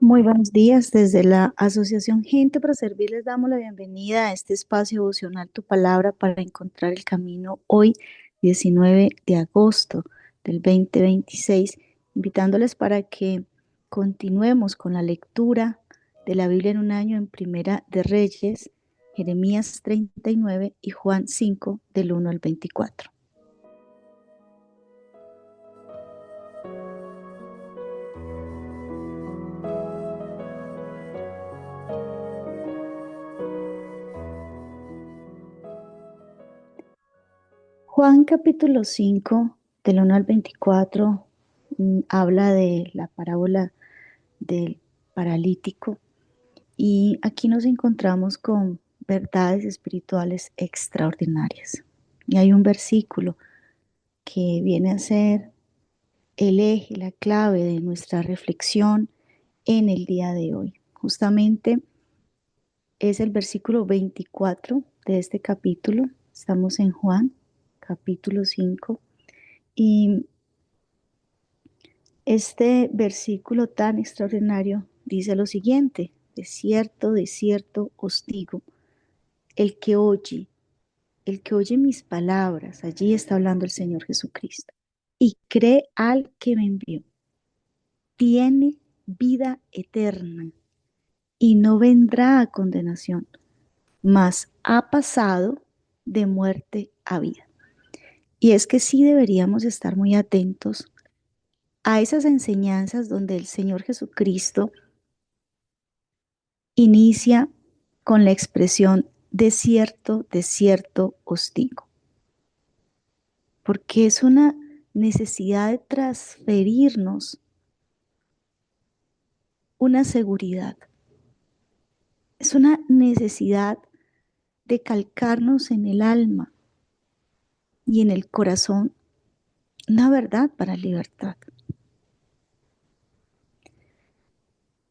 Muy buenos días. Desde la Asociación Gente para Servir les damos la bienvenida a este espacio devocional Tu Palabra para encontrar el camino hoy, 19 de agosto del 2026, invitándoles para que continuemos con la lectura de la Biblia en un año en Primera de Reyes, Jeremías 39 y Juan 5 del 1 al 24. Juan capítulo 5 del 1 al 24 habla de la parábola del paralítico y aquí nos encontramos con verdades espirituales extraordinarias. Y hay un versículo que viene a ser el eje, la clave de nuestra reflexión en el día de hoy. Justamente es el versículo 24 de este capítulo. Estamos en Juan capítulo 5 y este versículo tan extraordinario dice lo siguiente: de cierto os digo, el que oye, el que oye mis palabras, allí está hablando el Señor Jesucristo, y cree al que me envió, tiene vida eterna y no vendrá a condenación, mas ha pasado de muerte a vida. Y es que sí deberíamos estar muy atentos a esas enseñanzas donde el Señor Jesucristo inicia con la expresión de cierto os digo, porque es una necesidad de transferirnos una seguridad, es una necesidad de calcarnos en el alma y en el corazón una verdad para libertad.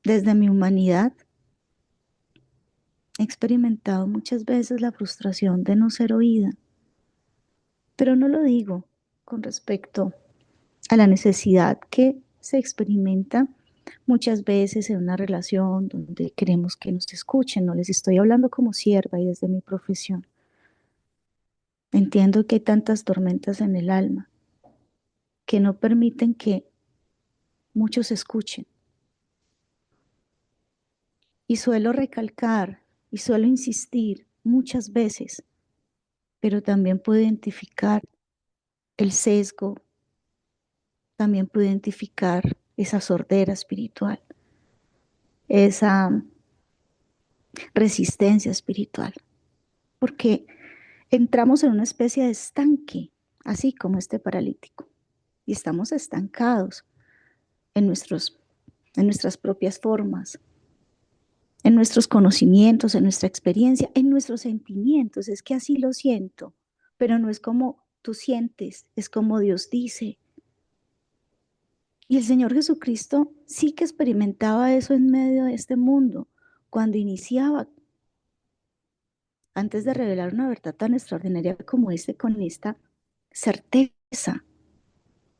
Desde mi humanidad he experimentado muchas veces la frustración de no ser oída, pero no lo digo con respecto a la necesidad que se experimenta muchas veces en una relación donde queremos que nos escuchen. No les estoy hablando como sierva y desde mi profesión. Entiendo que hay tantas tormentas en el alma que no permiten que muchos escuchen. Y suelo recalcar y suelo insistir muchas veces, pero también puedo identificar el sesgo, también puedo identificar esa sordera espiritual, esa resistencia espiritual, porque entramos en una especie de estanque, así como este paralítico, y estamos estancados en, en nuestras propias formas, en nuestros conocimientos, en nuestra experiencia, en nuestros sentimientos. Es que así lo siento, pero no es como tú sientes, es como Dios dice. Y el Señor Jesucristo sí que experimentaba eso en medio de este mundo, cuando iniciaba, antes de revelar una verdad tan extraordinaria como este, con esta certeza.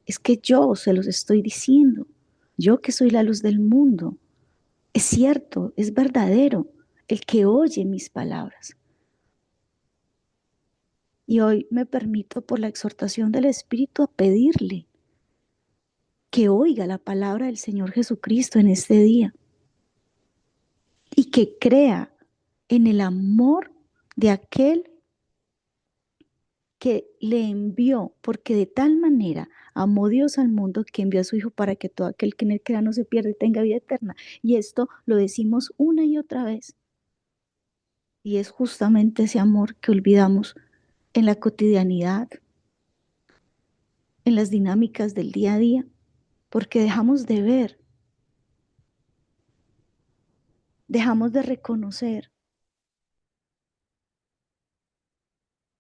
Es que yo se los estoy diciendo, yo que soy la luz del mundo. Es cierto, es verdadero, el que oye mis palabras. Y hoy me permito, por la exhortación del Espíritu, a pedirle que oiga la palabra del Señor Jesucristo en este día y que crea en el amor de aquel que le envió, porque de tal manera amó Dios al mundo que envió a su Hijo para que todo aquel que en él crea no se pierda y tenga vida eterna. Y esto lo decimos una y otra vez. Y es justamente ese amor que olvidamos en la cotidianidad, en las dinámicas del día a día, porque dejamos de ver, dejamos de reconocer,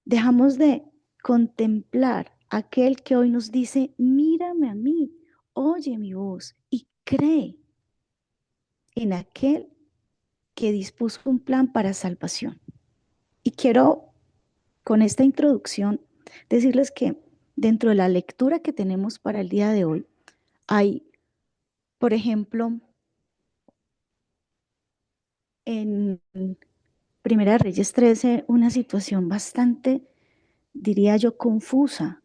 dejamos de contemplar aquel que hoy nos dice: mírame a mí, oye mi voz y cree en aquel que dispuso un plan para salvación. Y quiero, con esta introducción, decirles que dentro de la lectura que tenemos para el día de hoy, hay, por ejemplo, en Primera de Reyes 13 una situación bastante, diría yo, confusa.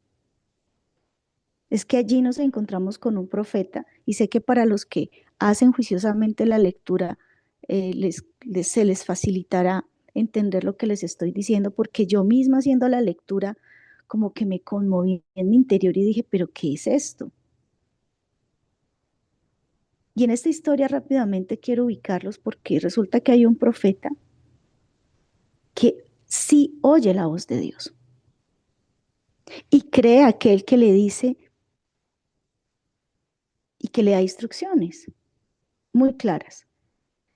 Es que allí nos encontramos con un profeta y sé que para los que hacen juiciosamente la lectura se les facilitará entender lo que les estoy diciendo, porque yo misma haciendo la lectura como que me conmoví en mi interior y dije, pero ¿qué es esto? Y en esta historia rápidamente quiero ubicarlos porque resulta que hay un profeta que sí oye la voz de Dios y cree a aquel que le dice y que le da instrucciones muy claras.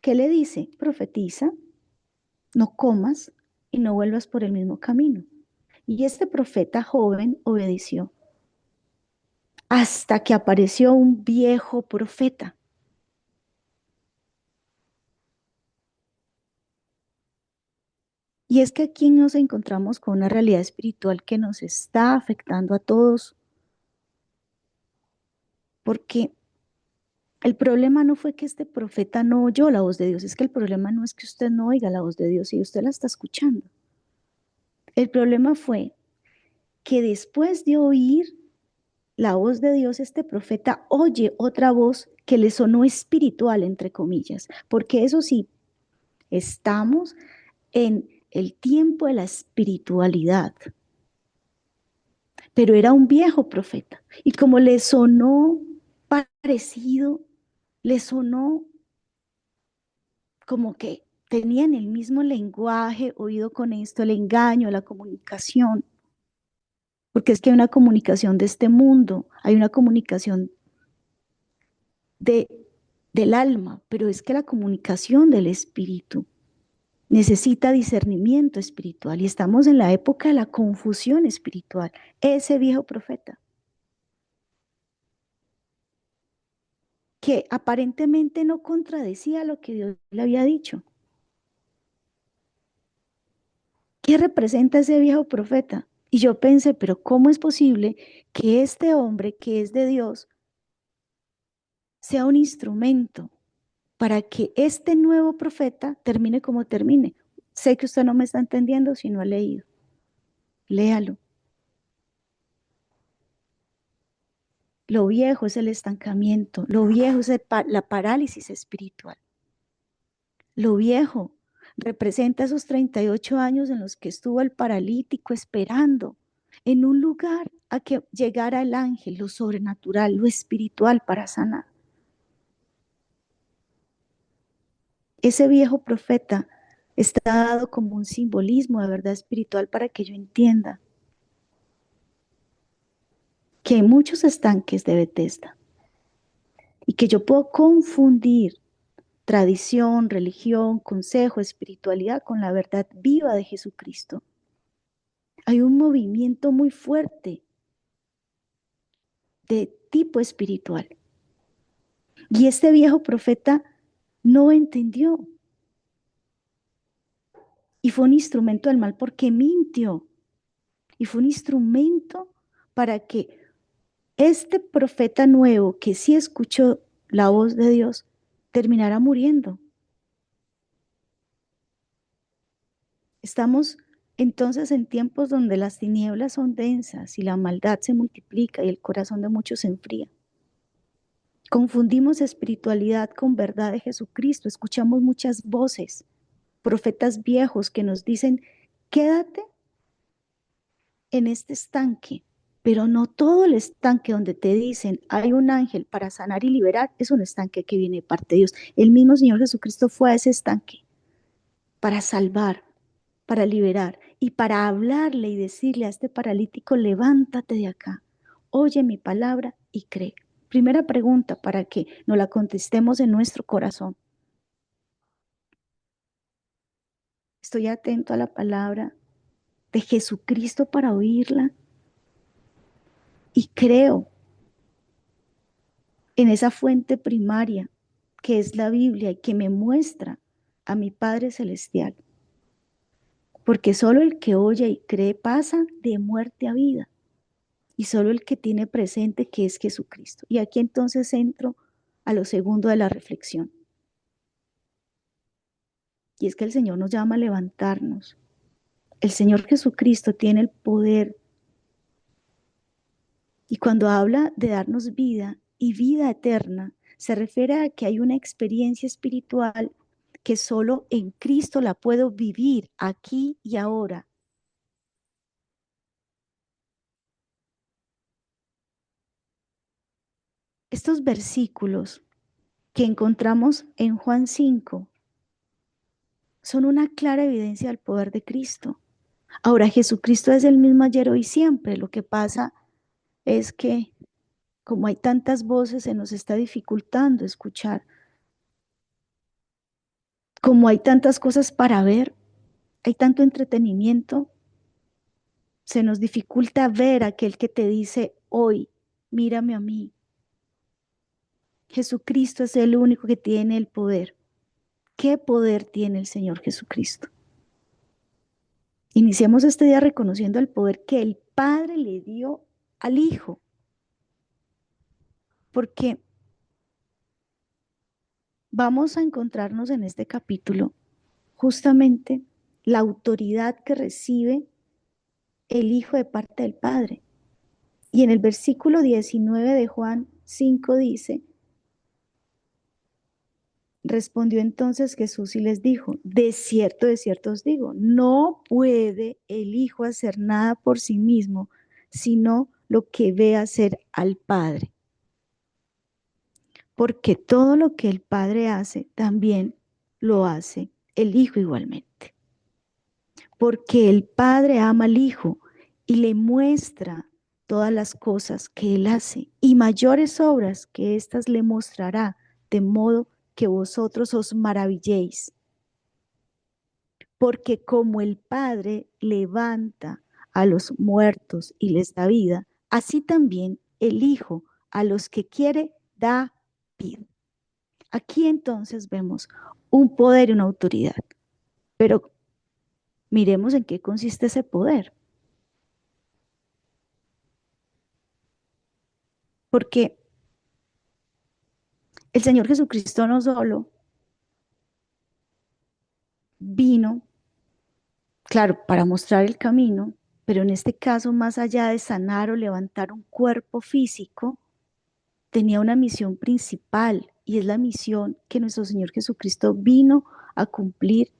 ¿Qué le dice? Profetiza, no comas y no vuelvas por el mismo camino. Y este profeta joven obedeció hasta que apareció un viejo profeta. Y es que aquí nos encontramos con una realidad espiritual que nos está afectando a todos, porque el problema no fue que este profeta no oyó la voz de Dios, es que el problema no es que usted no oiga la voz de Dios y usted la está escuchando. El problema fue que después de oír la voz de Dios, este profeta oye otra voz que le sonó espiritual, entre comillas, porque eso sí, estamos en el tiempo de la espiritualidad, pero era un viejo profeta. Y como le sonó parecido, le sonó como que tenían el mismo lenguaje, oído con esto, el engaño, la comunicación, porque es que hay una comunicación de este mundo, hay una comunicación de, del alma, pero es que la comunicación del espíritu necesita discernimiento espiritual y estamos en la época de la confusión espiritual. Ese viejo profeta que aparentemente no contradecía lo que Dios le había dicho. ¿Qué representa ese viejo profeta? Y yo pensé, pero ¿cómo es posible que este hombre que es de Dios sea un instrumento para que este nuevo profeta termine como termine? Sé que usted no me está entendiendo si no ha leído. Léalo. Lo viejo es el estancamiento, lo viejo es la parálisis espiritual. Lo viejo representa esos 38 años en los que estuvo el paralítico esperando en un lugar a que llegara el ángel, lo sobrenatural, lo espiritual para sanar. Ese viejo profeta está dado como un simbolismo de verdad espiritual para que yo entienda que hay muchos estanques de Bethesda y que yo puedo confundir tradición, religión, consejo, espiritualidad con la verdad viva de Jesucristo. Hay un movimiento muy fuerte de tipo espiritual. Y este viejo profeta no entendió y fue un instrumento del mal porque mintió y fue un instrumento para que este profeta nuevo que sí escuchó la voz de Dios terminara muriendo. Estamos entonces en tiempos donde las tinieblas son densas y la maldad se multiplica y el corazón de muchos se enfría. Confundimos espiritualidad con verdad de Jesucristo, escuchamos muchas voces, profetas viejos que nos dicen, quédate en este estanque, pero no todo el estanque donde te dicen hay un ángel para sanar y liberar es un estanque que viene de parte de Dios. El mismo Señor Jesucristo fue a ese estanque para salvar, para liberar y para hablarle y decirle a este paralítico, levántate de acá, oye mi palabra y cree. Primera pregunta para que nos la contestemos en nuestro corazón. Estoy atento a la palabra de Jesucristo para oírla y creo en esa fuente primaria que es la Biblia y que me muestra a mi Padre Celestial. Porque solo el que oye y cree pasa de muerte a vida. Y solo el que tiene presente que es Jesucristo. Y aquí entonces entro a lo segundo de la reflexión. Y es que el Señor nos llama a levantarnos. El Señor Jesucristo tiene el poder. Y cuando habla de darnos vida y vida eterna, se refiere a que hay una experiencia espiritual que solo en Cristo la puedo vivir aquí y ahora. Estos versículos que encontramos en Juan 5 son una clara evidencia del poder de Cristo. Ahora, Jesucristo es el mismo ayer, hoy y siempre. Lo que pasa es que como hay tantas voces, se nos está dificultando escuchar. Como hay tantas cosas para ver, hay tanto entretenimiento, se nos dificulta ver a aquel que te dice hoy, mírame a mí. Jesucristo es el único que tiene el poder. ¿Qué poder tiene el Señor Jesucristo? Iniciemos este día reconociendo el poder que el Padre le dio al Hijo, porque vamos a encontrarnos en este capítulo justamente la autoridad que recibe el Hijo de parte del Padre. Y en el versículo 19 de Juan 5 dice, respondió entonces Jesús y les dijo, de cierto os digo, no puede el Hijo hacer nada por sí mismo, sino lo que ve hacer al Padre. Porque todo lo que el Padre hace, también lo hace el Hijo igualmente. Porque el Padre ama al Hijo y le muestra todas las cosas que Él hace, y mayores obras que éstas le mostrará, de modo que vosotros os maravilléis. Porque como el Padre levanta a los muertos y les da vida, así también el Hijo a los que quiere da vida. Aquí entonces vemos un poder y una autoridad, pero miremos en qué consiste ese poder. Porque el Señor Jesucristo no solo vino, claro, para mostrar el camino, pero en este caso, más allá de sanar o levantar un cuerpo físico, tenía una misión principal, y es la misión que nuestro Señor Jesucristo vino a cumplir,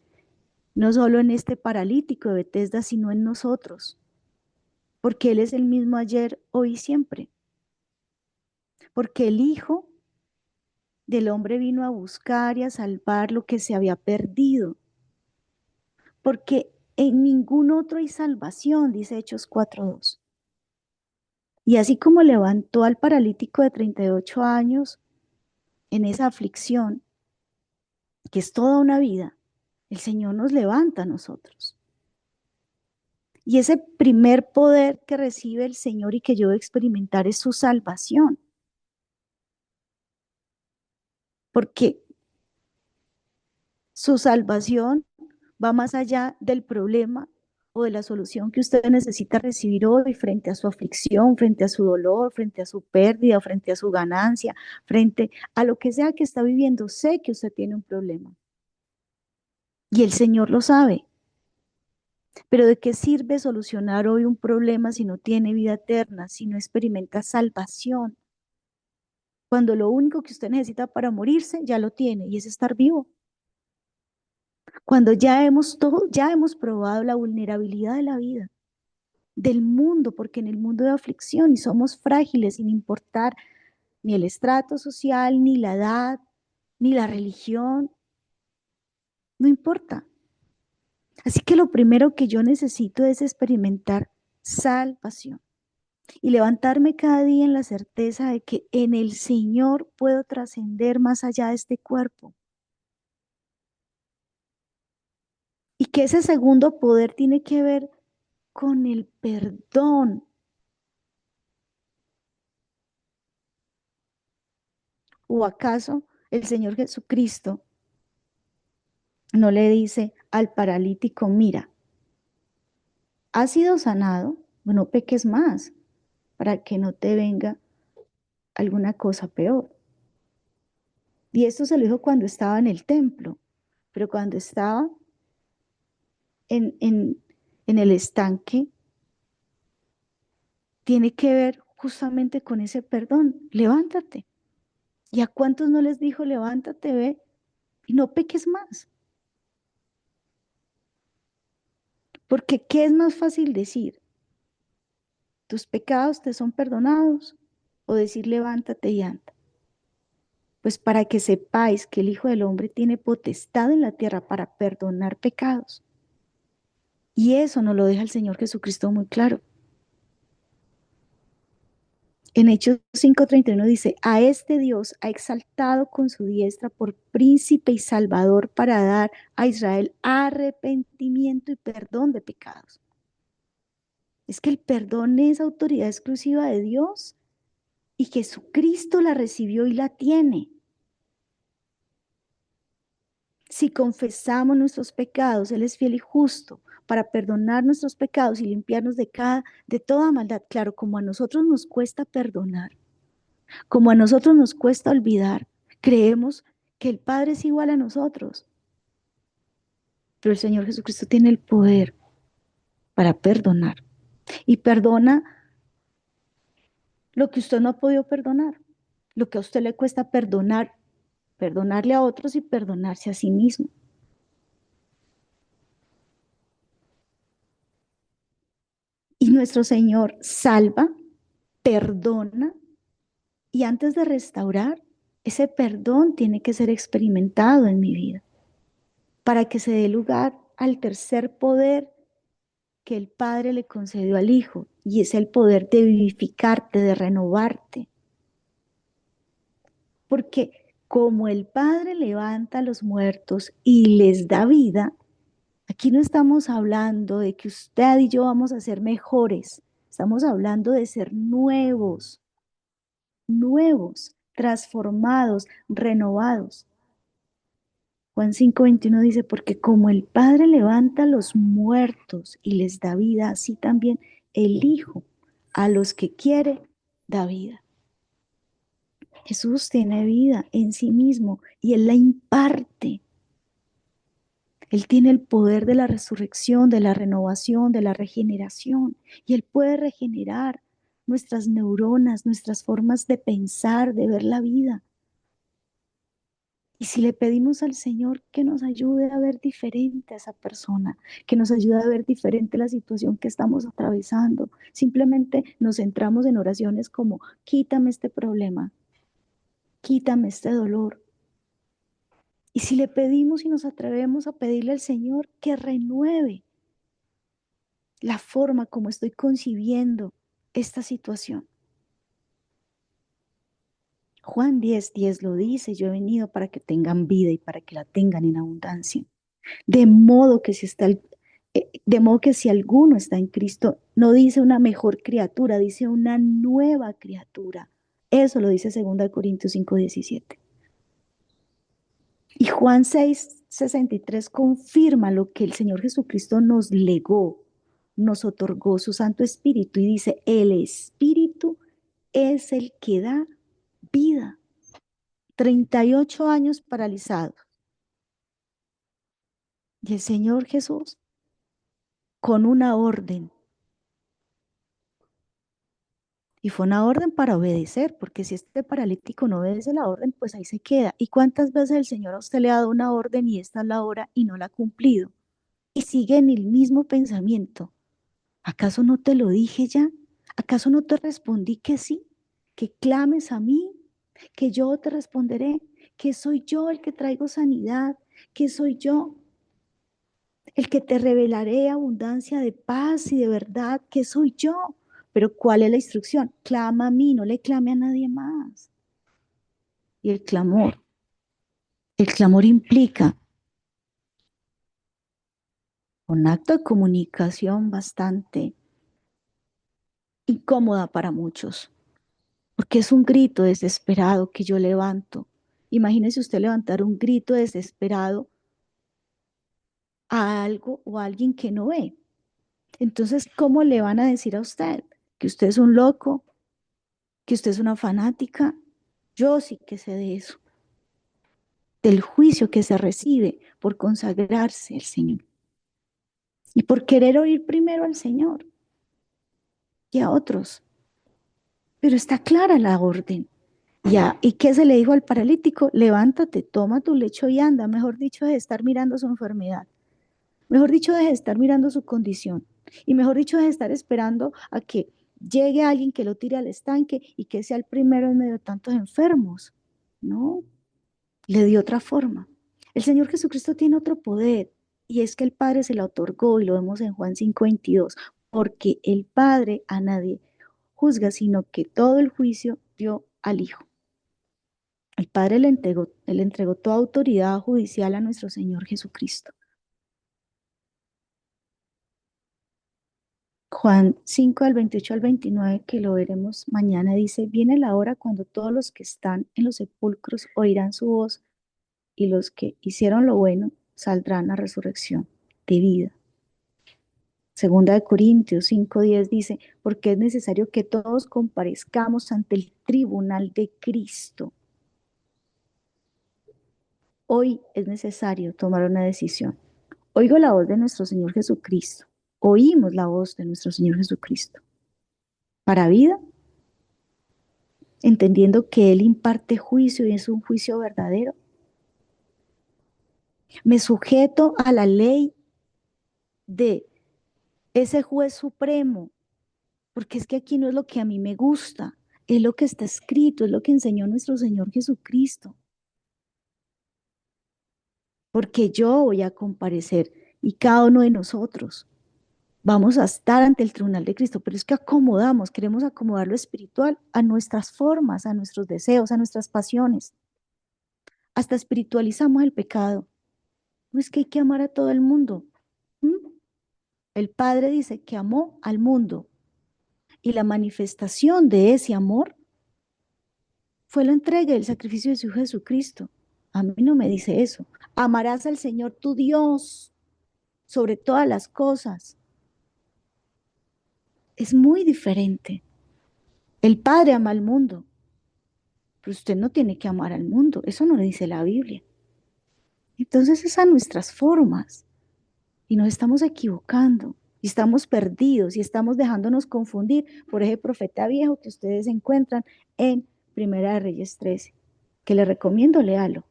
no solo en este paralítico de Betesda, sino en nosotros, porque Él es el mismo ayer, hoy y siempre, porque el Hijo del Hombre vino a buscar y a salvar lo que se había perdido, porque en ningún otro hay salvación, dice Hechos 4:2. Y así como levantó al paralítico de 38 años en esa aflicción, que es toda una vida, el Señor nos levanta a nosotros. Y ese primer poder que recibe el Señor y que yo voy a experimentar es su salvación. Porque su salvación va más allá del problema o de la solución que usted necesita recibir hoy frente a su aflicción, frente a su dolor, frente a su pérdida, frente a su ganancia, frente a lo que sea que está viviendo. Sé que usted tiene un problema y el Señor lo sabe. Pero ¿de qué sirve solucionar hoy un problema si no tiene vida eterna, si no experimenta salvación? Cuando lo único que usted necesita para morirse ya lo tiene y es estar vivo. Cuando ya hemos probado la vulnerabilidad de la vida, del mundo, porque en el mundo de aflicción y somos frágiles sin importar ni el estrato social, ni la edad, ni la religión, no importa. Así que lo primero que yo necesito es experimentar salvación y levantarme cada día en la certeza de que en el Señor puedo trascender más allá de este cuerpo. Y que ese segundo poder tiene que ver con el perdón. ¿O acaso el Señor Jesucristo no le dice al paralítico, mira, has sido sanado, no peques más para que no te venga alguna cosa peor? Y esto se lo dijo cuando estaba en el templo, pero cuando estaba en, en, en el estanque, tiene que ver justamente con ese perdón. Levántate. ¿Y a cuántos no les dijo, levántate, ve y no peques más? Porque ¿qué es más fácil decir? ¿Tus pecados te son perdonados? O decir, levántate y anda. Pues para que sepáis que el Hijo del Hombre tiene potestad en la tierra para perdonar pecados. Y eso nos lo deja el Señor Jesucristo muy claro. En Hechos 5:31 dice, a este Dios ha exaltado con su diestra por príncipe y salvador para dar a Israel arrepentimiento y perdón de pecados. Es que el perdón es autoridad exclusiva de Dios y Jesucristo la recibió y la tiene. Si confesamos nuestros pecados, Él es fiel y justo para perdonar nuestros pecados y limpiarnos de toda maldad. Claro, como a nosotros nos cuesta perdonar, como a nosotros nos cuesta olvidar, creemos que el Padre es igual a nosotros, pero el Señor Jesucristo tiene el poder para perdonar y perdona lo que usted no ha podido perdonar, lo que a usted le cuesta perdonar, perdonarle a otros y perdonarse a sí mismo. Y nuestro Señor salva, perdona y antes de restaurar, ese perdón tiene que ser experimentado en mi vida para que se dé lugar al tercer poder que el Padre le concedió al Hijo, y es el poder de vivificarte, de renovarte. Porque como el Padre levanta a los muertos y les da vida, aquí no estamos hablando de que usted y yo vamos a ser mejores, estamos hablando de ser nuevos, nuevos, transformados, renovados. Juan 5:21 dice, porque como el Padre levanta a los muertos y les da vida, así también el Hijo a los que quiere da vida. Jesús tiene vida en sí mismo y Él la imparte. Él tiene el poder de la resurrección, de la renovación, de la regeneración. Y Él puede regenerar nuestras neuronas, nuestras formas de pensar, de ver la vida. Y si le pedimos al Señor que nos ayude a ver diferente a esa persona, que nos ayude a ver diferente la situación que estamos atravesando, simplemente nos centramos en oraciones como, quítame este problema, quítame este dolor. Y si le pedimos y nos atrevemos a pedirle al Señor que renueve la forma como estoy concibiendo esta situación. Juan 10:10 lo dice, yo he venido para que tengan vida y para que la tengan en abundancia. De modo que de modo que si alguno está en Cristo, no dice una mejor criatura, dice una nueva criatura. Eso lo dice 2 Corintios 5:17. Y Juan 6:63 confirma lo que el Señor Jesucristo nos legó, nos otorgó su Santo Espíritu y dice, el Espíritu es el que da vida. 38 años paralizado. Y el Señor Jesús, con una orden, y fue una orden para obedecer, porque si este paralítico no obedece la orden, pues ahí se queda. ¿Y cuántas veces el Señor a usted le ha dado una orden y esta es la hora y no la ha cumplido? Y sigue en el mismo pensamiento. ¿Acaso no te lo dije ya? ¿Acaso no te respondí que sí? Que clames a mí, que yo te responderé, que soy yo el que traigo sanidad, que soy yo el que te revelaré abundancia de paz y de verdad, que soy yo. Pero ¿cuál es la instrucción? Clama a mí, no le clame a nadie más. Y el clamor implica un acto de comunicación bastante incómoda para muchos, porque es un grito desesperado que yo levanto. Imagínese usted levantar un grito desesperado a algo o a alguien que no ve. Entonces, ¿cómo le van a decir a usted que usted es un loco, que usted es una fanática? Yo sí que sé de eso. del juicio que se recibe por consagrarse al Señor y por querer oír primero al Señor y a otros. Pero está clara la orden. Ya, ¿y qué se le dijo al paralítico? Levántate, toma tu lecho y anda. Mejor dicho, de estar mirando su enfermedad. Mejor dicho, de estar mirando su condición. Y mejor dicho, de estar esperando a que llegue alguien que lo tire al estanque y que sea el primero en medio de tantos enfermos. No, le dio otra forma. El Señor Jesucristo tiene otro poder y es que el Padre se la otorgó y lo vemos en Juan 5:22, porque el Padre a nadie juzga, sino que todo el juicio dio al Hijo. El Padre le entregó toda autoridad judicial a nuestro Señor Jesucristo. Juan 5 al 28 al 29, que lo veremos mañana, dice, viene la hora cuando todos los que están en los sepulcros oirán su voz y los que hicieron lo bueno saldrán a resurrección de vida. Segunda de Corintios 5:10 dice, porque es necesario que todos comparezcamos ante el tribunal de Cristo. Hoy es necesario tomar una decisión. Oigo la voz de nuestro Señor Jesucristo. Oímos la voz de nuestro Señor Jesucristo. Para vida, entendiendo que Él imparte juicio y es un juicio verdadero. Me sujeto a la ley de ese juez supremo, porque es que aquí no es lo que a mí me gusta, es lo que está escrito, es lo que enseñó nuestro Señor Jesucristo. Porque yo voy a comparecer y cada uno de nosotros vamos a estar ante el tribunal de Cristo, pero es que queremos acomodar lo espiritual a nuestras formas, a nuestros deseos, a nuestras pasiones. Hasta espiritualizamos el pecado. No es que hay que amar a todo el mundo. ¿Mm? El Padre dice que amó al mundo y la manifestación de ese amor fue la entrega y el sacrificio de su Hijo Jesucristo. A mí no me dice eso. Amarás al Señor tu Dios sobre todas las cosas. Es muy diferente. El Padre ama al mundo, pero usted no tiene que amar al mundo. Eso no lo dice la Biblia. Entonces es a nuestras formas y nos estamos equivocando y estamos perdidos y estamos dejándonos confundir por ese profeta viejo que ustedes encuentran en Primera de Reyes 13, que le recomiendo léalo,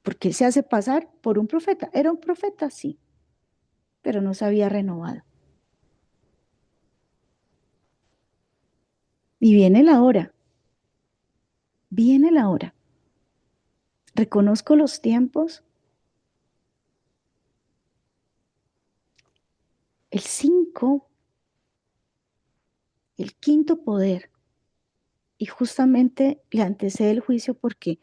porque él se hace pasar por un profeta. Era un profeta, sí, pero no se había renovado. Y viene la hora, viene la hora. Reconozco los tiempos. El 5, el quinto poder, y justamente le antecede el juicio porque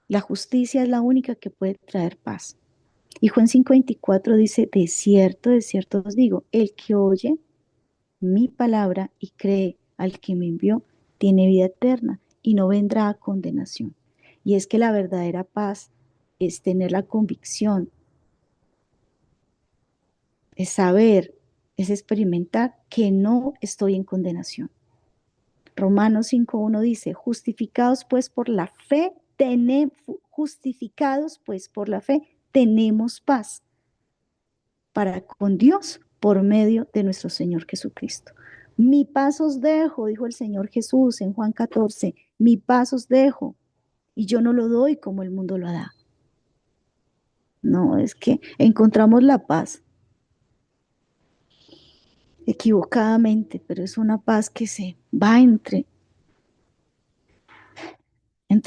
la justicia es la única que puede traer paz. Y Juan 5:24 dice, de cierto os digo, el que oye mi palabra y cree al que me envió, tiene vida eterna y no vendrá a condenación. Y es que la verdadera paz es tener la convicción, es saber, es experimentar que no estoy en condenación. Romanos 5:1 dice, justificados pues por la fe, tenemos paz para con Dios por medio de nuestro Señor Jesucristo. Mi paz os dejo, dijo el Señor Jesús en Juan 14, mi paz os dejo, y yo no lo doy como el mundo lo da. No, es que encontramos la paz equivocadamente, pero es una paz que se va entre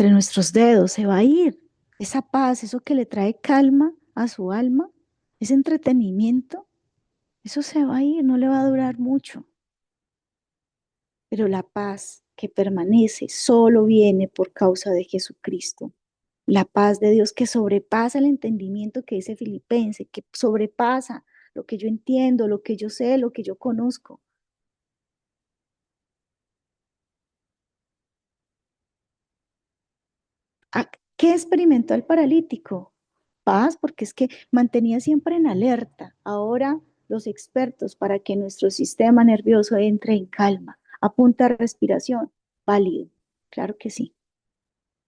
nuestros dedos, se va a ir. Esa paz, eso que le trae calma a su alma, ese entretenimiento, eso se va a ir, no le va a durar mucho. Pero la paz que permanece solo viene por causa de Jesucristo. La paz de Dios que sobrepasa el entendimiento que dice Filipense, que sobrepasa lo que yo entiendo, lo que yo sé, lo que yo conozco. ¿Qué experimentó el paralítico? Paz, porque es que mantenía siempre en alerta. Ahora los expertos para que nuestro sistema nervioso entre en calma, a punta de respiración, válido, claro que sí.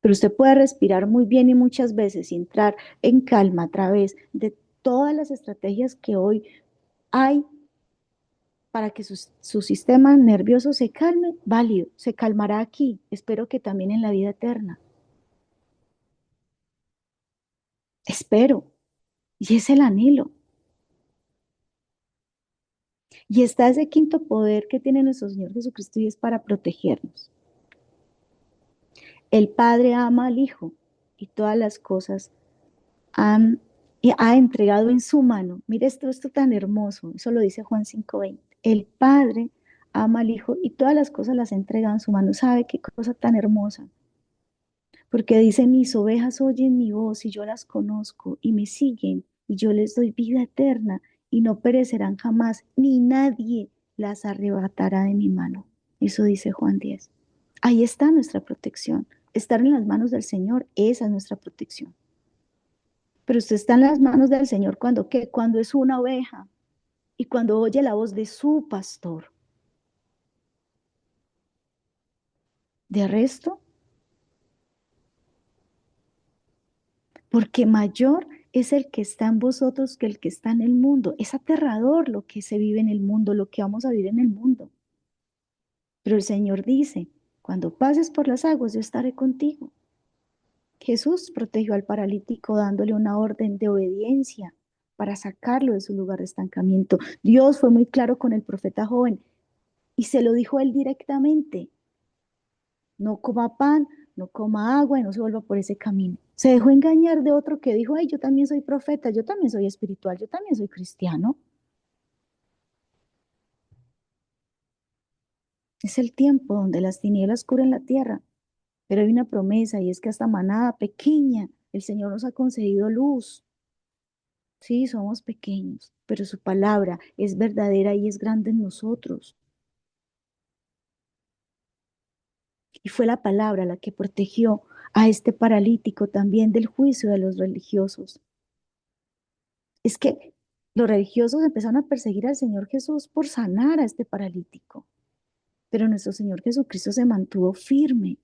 Pero usted puede respirar muy bien y muchas veces y entrar en calma a través de todas las estrategias que hoy hay para que su sistema nervioso se calme, válido, se calmará aquí, espero que también en la vida eterna. Espero, y es el anhelo. Y está ese quinto poder que tiene nuestro Señor Jesucristo y es para protegernos. El Padre ama al Hijo y todas las cosas han, ha entregado en su mano. Mire esto tan hermoso, eso lo dice Juan 5:20. El Padre ama al Hijo y todas las cosas las ha entregado en su mano. ¿Sabe qué cosa tan hermosa? Porque dice, mis ovejas oyen mi voz y yo las conozco y me siguen y yo les doy vida eterna y no perecerán jamás, ni nadie las arrebatará de mi mano. Eso dice Juan 10. Ahí está nuestra protección. Estar en las manos del Señor, esa es nuestra protección. Pero usted está en las manos del Señor cuando ¿qué? Cuando es una oveja y cuando oye la voz de su pastor. De resto, porque mayor es el que está en vosotros que el que está en el mundo. Es aterrador lo que se vive en el mundo, lo que vamos a vivir en el mundo. Pero el Señor dice, cuando pases por las aguas, yo estaré contigo. Jesús protegió al paralítico dándole una orden de obediencia para sacarlo de su lugar de estancamiento. Dios fue muy claro con el profeta joven y se lo dijo él directamente. No coma pan, no coma agua y no se vuelva por ese camino. Se dejó engañar de otro que dijo, hey, yo también soy profeta, yo también soy espiritual, yo también soy cristiano. Es el tiempo donde las tinieblas cubren la tierra, pero hay una promesa y es que esta manada pequeña, el Señor nos ha concedido luz. Sí, somos pequeños, pero su palabra es verdadera y es grande en nosotros. Y fue la palabra la que protegió a este paralítico también del juicio de los religiosos. Es que los religiosos empezaron a perseguir al Señor Jesús por sanar a este paralítico, pero nuestro Señor Jesucristo se mantuvo firme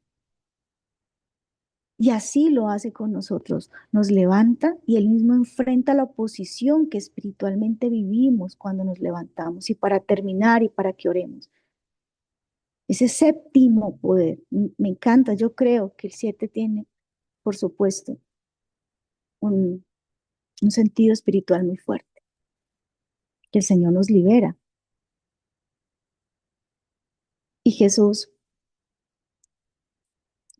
y así lo hace con nosotros. Nos levanta y Él mismo enfrenta la oposición que espiritualmente vivimos cuando nos levantamos. Y para terminar y para que oremos, ese séptimo poder, me encanta, yo creo que el 7 tiene, por supuesto, un, un sentido espiritual muy fuerte, que el Señor nos libera. Y Jesús,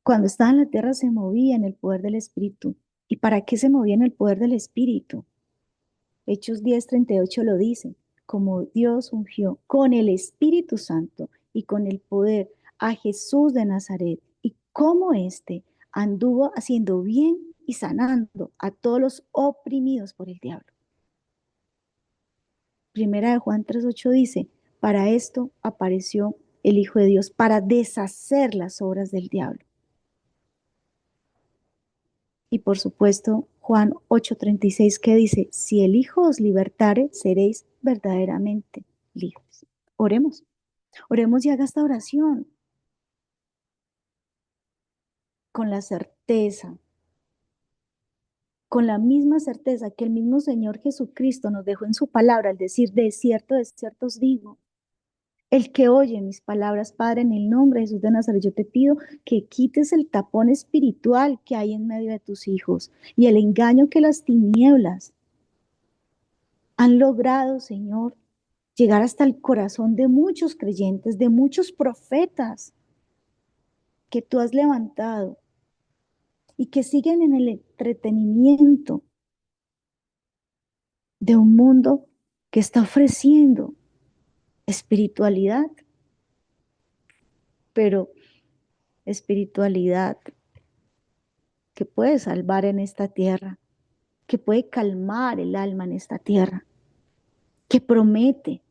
cuando estaba en la tierra, se movía en el poder del Espíritu. ¿Y para qué se movía en el poder del Espíritu? Hechos 10:38 lo dice, como Dios ungió con el Espíritu Santo y con el poder a Jesús de Nazaret, y como éste anduvo haciendo bien y sanando a todos los oprimidos por el diablo. Primera de Juan 3:8 dice, para esto apareció el Hijo de Dios, para deshacer las obras del diablo. Y por supuesto, Juan 8:36 que dice, si el Hijo os libertare, seréis verdaderamente libres. Oremos, oremos y haga esta oración con la certeza, con la misma certeza que el mismo Señor Jesucristo nos dejó en su palabra al decir, de cierto os digo, el que oye mis palabras, Padre, en el nombre de Jesús de Nazaret, yo te pido que quites el tapón espiritual que hay en medio de tus hijos y el engaño que las tinieblas han logrado, Señor, llegar hasta el corazón de muchos creyentes, de muchos profetas que tú has levantado y que siguen en el entretenimiento de un mundo que está ofreciendo espiritualidad, pero espiritualidad que puede salvar en esta tierra, que puede calmar el alma en esta tierra, que promete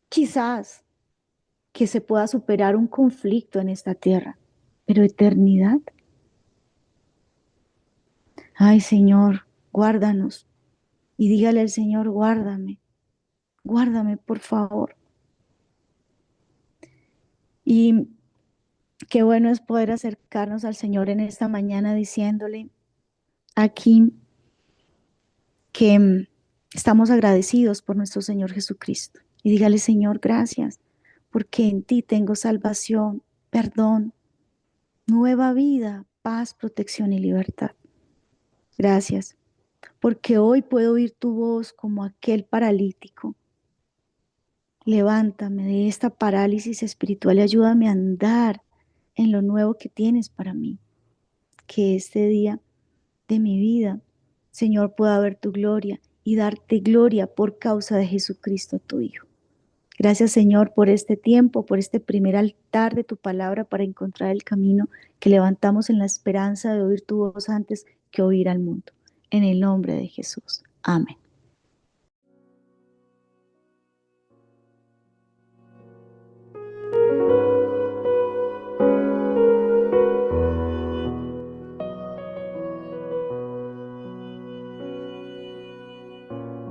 quizás que se pueda superar un conflicto en esta tierra, pero eternidad. Ay, Señor, guárdanos y dígale al Señor, guárdame, guárdame, por favor. Y Qué bueno es poder acercarnos al Señor en esta mañana diciéndole aquí que estamos agradecidos por nuestro Señor Jesucristo. Y dígale, Señor, gracias, porque en ti tengo salvación, perdón, nueva vida, paz, protección y libertad. Gracias, porque hoy puedo oír tu voz como aquel paralítico. Levántame de esta parálisis espiritual y ayúdame a andar en lo nuevo que tienes para mí. Que este día de mi vida, Señor, pueda ver tu gloria y darte gloria por causa de Jesucristo tu Hijo. Gracias, Señor, por este tiempo, por este primer altar de tu palabra para encontrar el camino que levantamos en la esperanza de oír tu voz antes que oír al mundo. En el nombre de Jesús. Amén.